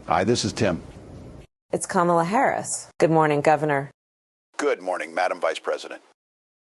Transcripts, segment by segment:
Hi, this is Tim. It's Kamala Harris. Good morning, Governor. Good morning, Madam Vice President.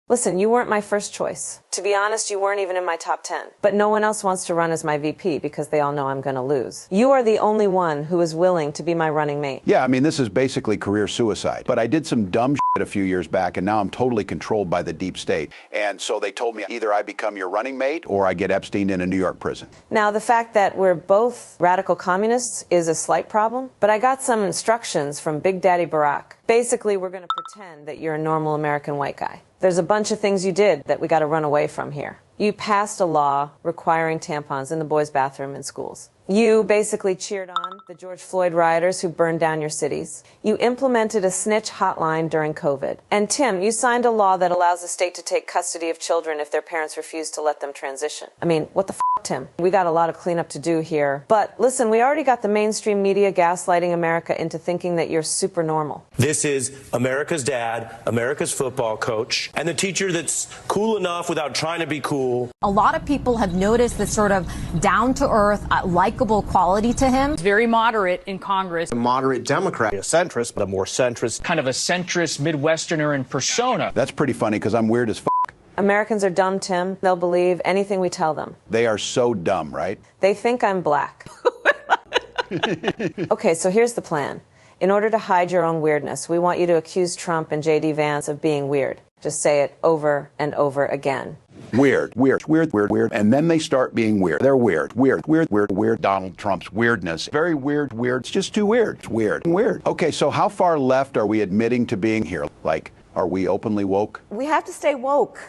Listen, you weren't my first choice. To be honest, you weren't even in my top 10. But no one else wants to run as my VP because they all know I'm going to lose. You are the only one who is willing to be my running mate. Yeah, I mean, this is basically career suicide. But I did some dumb shit a few years back, and now I'm totally controlled by the deep state. And so they told me either I become your running mate or I get Epstein in a New York prison. Now, the fact that we're both radical communists is a slight problem, but I got some instructions from Big Daddy Barack. Basically, we're going to pretend that you're a normal American white guy. There's a bunch of things you did that we got to run away from here. You passed a law requiring tampons in the boys' bathroom in schools. You basically cheered on the George Floyd rioters who burned down your cities. You implemented a snitch hotline during COVID. And Tim, you signed a law that allows the state to take custody of children if their parents refuse to let them transition. I mean, what the f***, Tim? We got a lot of cleanup to do here. But listen, we already got the mainstream media gaslighting America into thinking that you're super normal. This is America's dad, America's football coach, and the teacher that's cool enough without trying to be cool. A lot of people have noticed this sort of down-to-earth, likable quality to him. He's very moderate in Congress. A moderate Democrat, a centrist, but a more centrist. Kind of a centrist Midwesterner in persona. That's pretty funny because I'm weird as f***. Americans are dumb, Tim. They'll believe anything we tell them. They are so dumb, right? They think I'm black. Okay, so here's the plan. In order to hide your own weirdness, we want you to accuse Trump and J.D. Vance of being weird. Just say it over and over again. Weird, weird, weird, weird, weird. And then they start being weird. They're weird, weird, weird, weird, weird. Donald Trump's weirdness. Very weird, weird. It's just too weird. It's weird, weird. Okay, so how far left are we admitting to being here? Like, are we openly woke? We have to stay woke.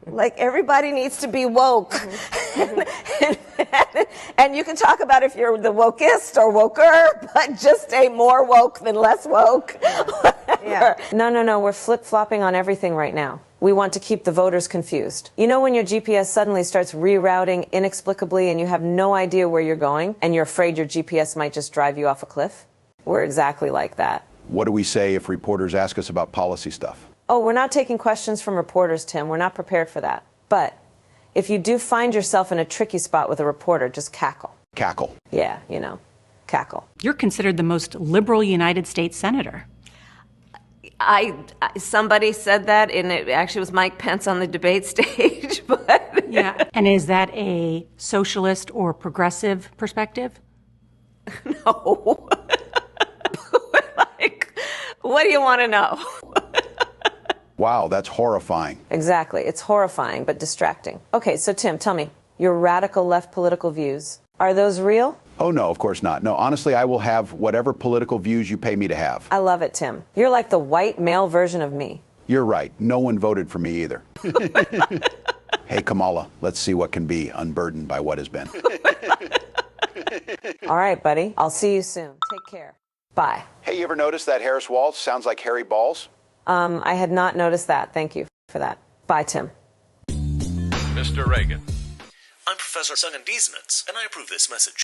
Like, everybody needs to be woke. And you can talk about if you're the wokest or woker, but just stay more woke than less woke. Yeah. No, we're flip-flopping on everything right now. We want to keep the voters confused. You know when your GPS suddenly starts rerouting inexplicably and you have no idea where you're going and you're afraid your GPS might just drive you off a cliff? We're exactly like that. What do we say if reporters ask us about policy stuff? Oh, we're not taking questions from reporters, Tim. We're not prepared for that. But if you do find yourself in a tricky spot with a reporter, just cackle. Cackle. Yeah, cackle. You're considered the most liberal United States senator. Somebody said that, and it actually was Mike Pence on the debate stage. But yeah. And is that a socialist or progressive perspective? No. Like, what do you want to know? Wow, that's horrifying. Exactly. It's horrifying, but distracting. Okay, so Tim, tell me, your radical left political views, are those real? Oh, no, of course not. No, honestly, I will have whatever political views you pay me to have. I love it, Tim. You're like the white male version of me. You're right. No one voted for me either. Hey, Kamala, let's see what can be unburdened by what has been. All right, buddy. I'll see you soon. Take care. Bye. Hey, you ever notice that Harris Walz sounds like Harry Balls? I had not noticed that. Thank you for that. Bye, Tim. Mr. Reagan. I'm Professor Sung and I approve this message.